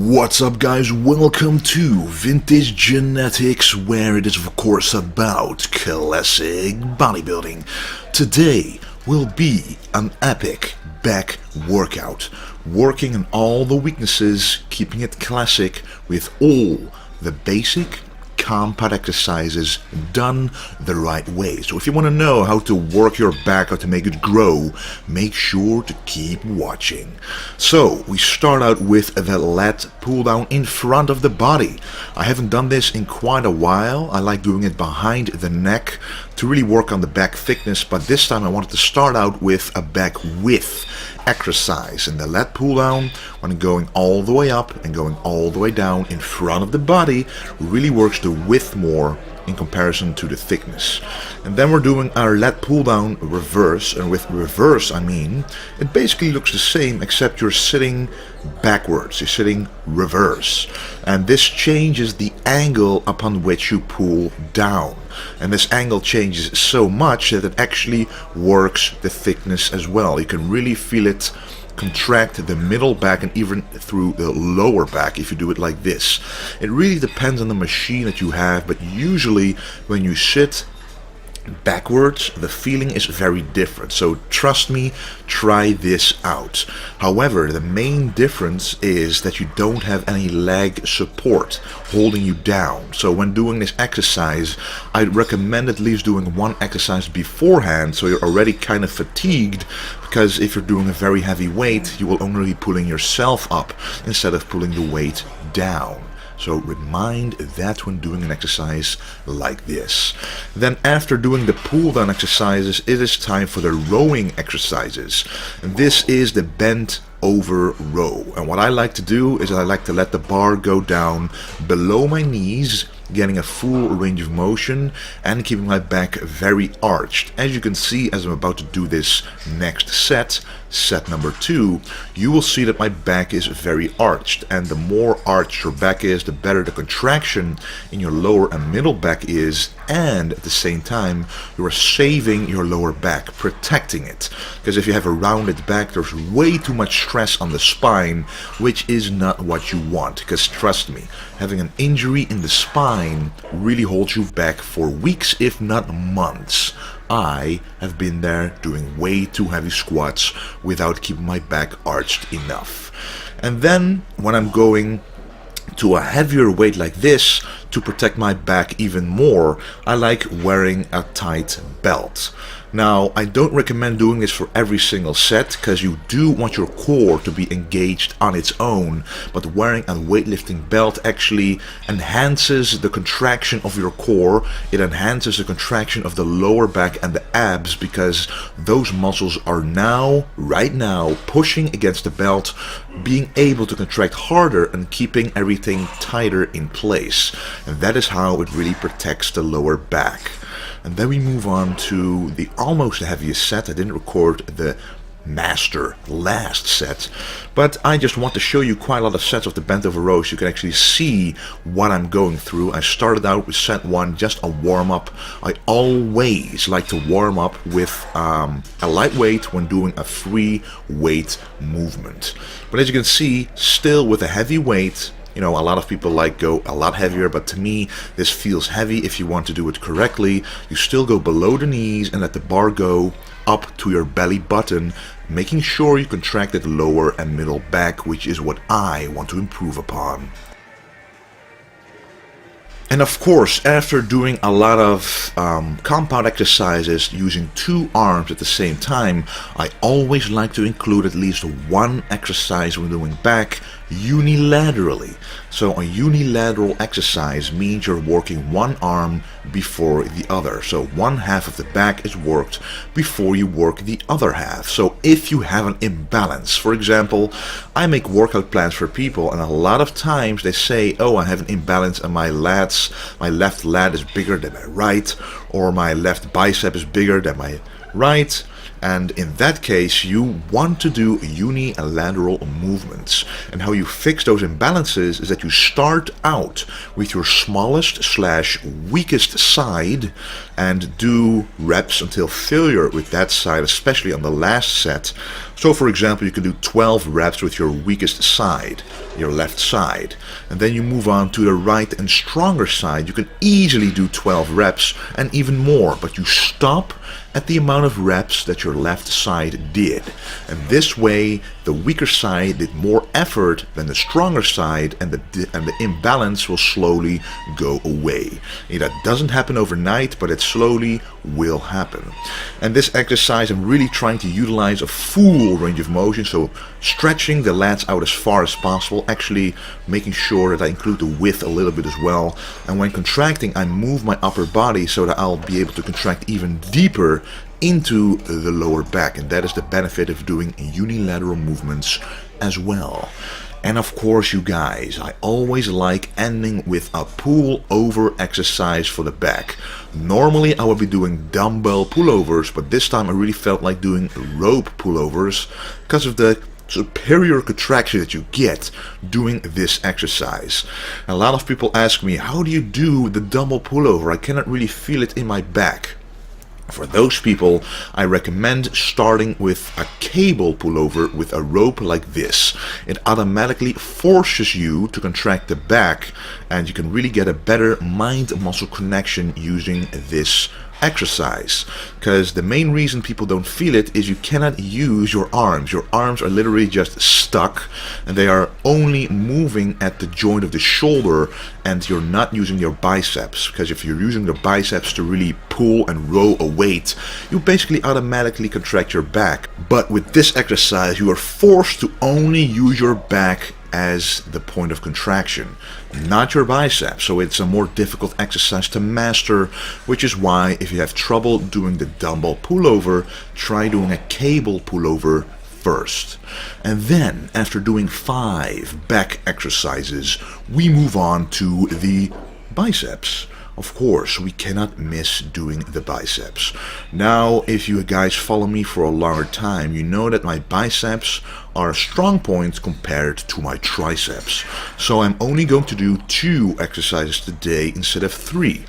What's up, guys? Welcome to Vintage Genetics, where it is of course about classic bodybuilding. Today will be an epic back workout, working on all the weaknesses, keeping it classic with all the basic compound exercises done the right way. So if you want to know how to work your back, how to make it grow, make sure to keep watching. So we start out with the lat pull down in front of the body. I haven't done this in quite a while. I like doing it behind the neck to really work on the back thickness, but this time I wanted to start out with a back width exercise. And the lat pull down, when going all the way up and going all the way down in front of the body, really works the width more in comparison to the thickness. And then we're doing our lat pull down reverse, and with reverse I mean it basically looks the same except you're sitting backwards, you're sitting reverse, and this changes the angle upon which you pull down, and this angle changes so much that it actually works the thickness as well. You can really feel it contract the middle back and even through the lower back if you do it like this. It really depends on the machine that you have, but usually when you sit backwards the feeling is very different. So trust me, try this out. However, the main difference is that you don't have any leg support holding you down. So when doing this exercise, I'd recommend at least doing one exercise beforehand so you're already kind of fatigued, because if you're doing a very heavy weight you will only be pulling yourself up instead of pulling the weight down. So remind that when doing an exercise like this. Then after doing the pull down exercises, it is time for the rowing exercises. And this is the bent over row. And what I like to do is I like to let the bar go down below my knees, getting a full range of motion and keeping my back very arched. As you can see, as I'm about to do this next set number 2, you will see that my back is very arched, and the more arched your back is, the better the contraction in your lower and middle back is, and at the same time you are saving your lower back, protecting it, because if you have a rounded back there's way too much stress on the spine, which is not what you want, because trust me, having an injury in the spine really holds you back for weeks if not months. I have been there doing way too heavy squats without keeping my back arched enough. And then when I'm going to a heavier weight like this, to protect my back even more, I like wearing a tight belt. Now, I don't recommend doing this for every single set, because you do want your core to be engaged on its own, but wearing a weightlifting belt actually enhances the contraction of your core. It enhances the contraction of the lower back and the abs, because those muscles are now, right now, pushing against the belt, being able to contract harder and keeping everything tighter in place. And that is how it really protects the lower back. And then we move on to the almost heaviest set. I didn't record the master last set, but I just want to show you quite a lot of sets of the bent over row so you can actually see what I'm going through. I started out with set 1, just a warm-up. I always like to warm up with a light weight when doing a free weight movement. But as you can see, still with a heavy weight. You know, a lot of people like go a lot heavier, but to me this feels heavy. If you want to do it correctly, you still go below the knees and let the bar go up to your belly button, making sure you contract the lower and middle back, which is what I want to improve upon. And of course, after doing a lot of compound exercises using 2 arms at the same time, I always like to include at least one exercise when doing back unilaterally. So a unilateral exercise means you're working one arm before the other. So one half of the back is worked before you work the other half. So if you have an imbalance, for example, I make workout plans for people, and a lot of times they say, oh, I have an imbalance in my lats, my left lat is bigger than my right, or my left bicep is bigger than my right. And in that case you want to do unilateral movements. And how you fix those imbalances is that you start out with your smallest / weakest side and do reps until failure with that side, especially on the last set. So for example, you can do 12 reps with your weakest side, your left side, and then you move on to the right and stronger side. You can easily do 12 reps and even more, but you stop at the amount of reps that your left side did. And this way, the weaker side did more effort than the stronger side, and the imbalance will slowly go away. That doesn't happen overnight, but it slowly will happen. And this exercise, I'm really trying to utilize a full range of motion, so stretching the lats out as far as possible, actually making sure that I include the width a little bit as well. And when contracting, I move my upper body so that I'll be able to contract even deeper into the lower back, and that is the benefit of doing unilateral movements as well. And of course, you guys, I always like ending with a pull over exercise for the back. Normally I would be doing dumbbell pullovers, but this time I really felt like doing rope pullovers because of the superior contraction that you get doing this exercise. A lot of people ask me, how do you do the dumbbell pullover? I cannot really feel it in my back. For those people, I recommend starting with a cable pullover with a rope like this. It automatically forces you to contract the back, and you can really get a better mind-muscle connection using this exercise. Because the main reason people don't feel it is you cannot use your arms. Your arms are literally just stuck, and they are only moving at the joint of the shoulder, and you're not using your biceps. Because if you're using the biceps to really pull and row a weight, you basically automatically contract your back. But with this exercise, you are forced to only use your back as the point of contraction, not your biceps. So it's a more difficult exercise to master, which is why if you have trouble doing the dumbbell pullover, try doing a cable pullover first. And then after doing 5 back exercises, we move on to the biceps. Of course, we cannot miss doing the biceps. Now, if you guys follow me for a longer time, you know that my biceps are a strong point compared to my triceps. So I'm only going to do 2 exercises today instead of 3.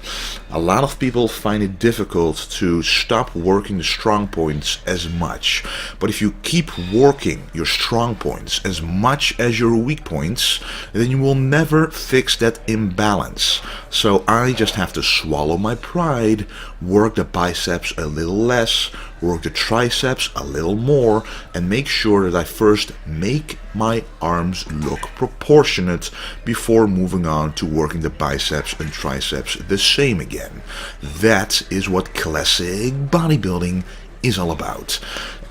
A lot of people find it difficult to stop working the strong points as much. But if you keep working your strong points as much as your weak points, then you will never fix that imbalance. So I just have to swallow my pride, work the biceps a little less, work the triceps a little more, and make sure that I first make my arms look proportionate before moving on to working the biceps and triceps the same again. That is what classic bodybuilding is all about.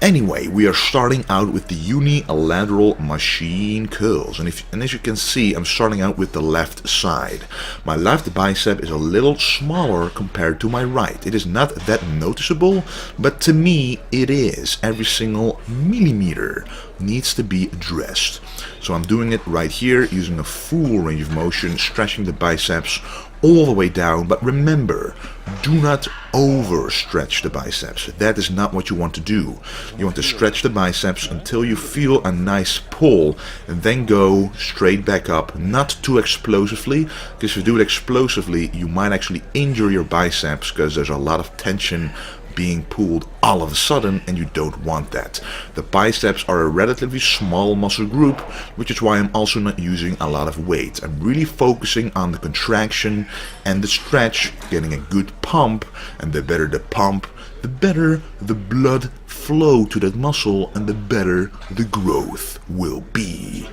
Anyway, we are starting out with the unilateral machine curls, and as you can see, I'm starting out with the left side. My left bicep is a little smaller compared to my right. It is not that noticeable, but to me it is. Every single millimeter needs to be addressed. So I'm doing it right here using a full range of motion, stretching the biceps all the way down. But remember, do not overstretch the biceps. That is not what you want to do. You want to stretch the biceps until you feel a nice pull, and then go straight back up, not too explosively, because if you do it explosively you might actually injure your biceps, because there's a lot of tension being pulled all of a sudden, and you don't want that. The biceps are a relatively small muscle group, which is why I'm also not using a lot of weight. I'm really focusing on the contraction and the stretch, getting a good pump, and the better the pump, the better the blood flow to that muscle, and the better the growth will be.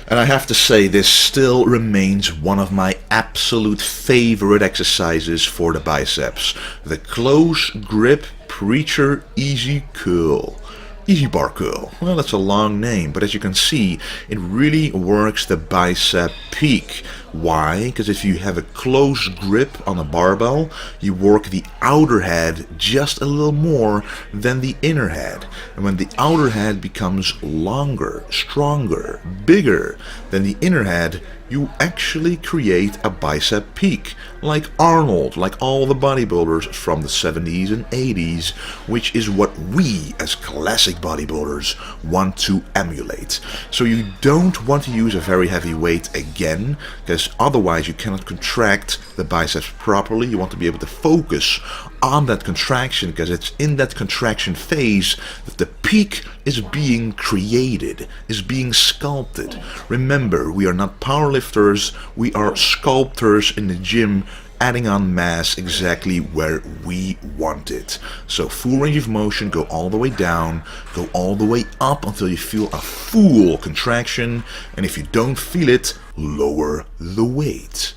And I have to say, this still remains one of my absolute favorite exercises for the biceps. The close grip preacher easy curl. Easy bar curl. Well, that's a long name, but as you can see, it really works the bicep peak. Why? Because if you have a close grip on a barbell, you work the outer head just a little more than the inner head. And when the outer head becomes longer, stronger, bigger than the inner head, you actually create a bicep peak, like Arnold, like all the bodybuilders from the 70s and 80s, which is what we as classic bodybuilders want to emulate. So you don't want to use a very heavy weight again, because because otherwise you cannot contract the biceps properly. You want to be able to focus on that contraction, because it's in that contraction phase that the peak is being created, is being sculpted. Remember, we are not powerlifters, we are sculptors in the gym, adding on mass exactly where we want it. So full range of motion, go all the way down, go all the way up until you feel a full contraction, and if you don't feel it, lower the weight.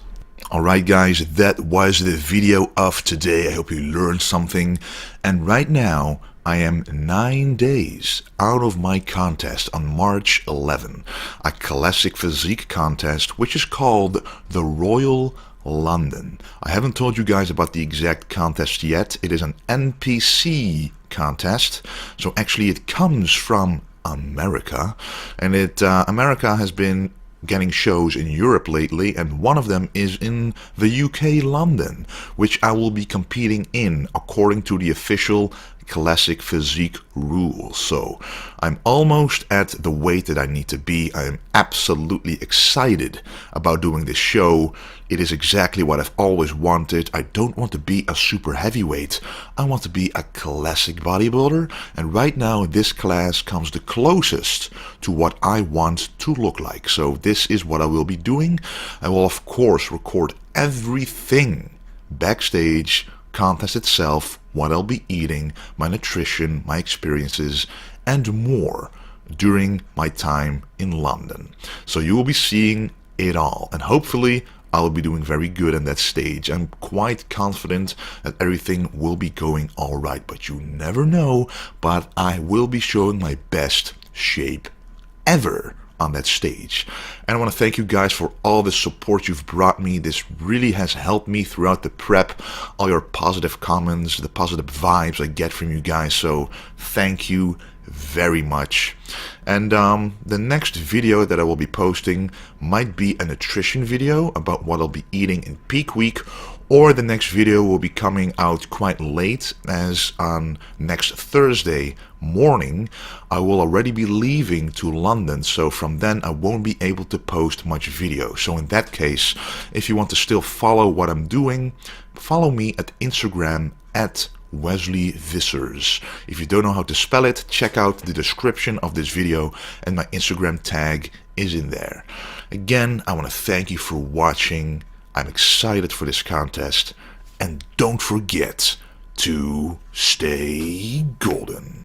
Alright guys, that was the video of today. I hope you learned something, and right now I am 9 days out of my contest on March 11, a classic physique contest which is called the Royal London. I haven't told you guys about the exact contest yet. It is an NPC contest, so actually it comes from America, and America has been getting shows in Europe lately, and one of them is in the UK, London, which I will be competing in according to the official classic physique rules. So I'm almost at the weight that I need to be. I am absolutely excited about doing this show. It is exactly what I've always wanted. I don't want to be a super heavyweight. I want to be a classic bodybuilder, and right now this class comes the closest to what I want to look like. So this is what I will be doing. I will of course record everything backstage, contest itself, what I'll be eating, my nutrition, my experiences, and more during my time in London. So you will be seeing it all, and hopefully I'll be doing very good on that stage. I'm quite confident that everything will be going alright, but you never know. But I will be showing my best shape ever on that stage. And I want to thank you guys for all the support you've brought me. This really has helped me throughout the prep. All your positive comments, the positive vibes I get from you guys. So thank you very much. And the next video that I will be posting might be a nutrition video about what I'll be eating in peak week, or the next video will be coming out quite late, as on next Thursday morning I will already be leaving to London, so from then I won't be able to post much video. So in that case, if you want to still follow what I'm doing, follow me at Instagram at Wesley Vissers. If you don't know how to spell it, check out the description of this video, and my Instagram tag is in there. Again, I want to thank you for watching. I'm excited for this contest, and don't forget to stay golden.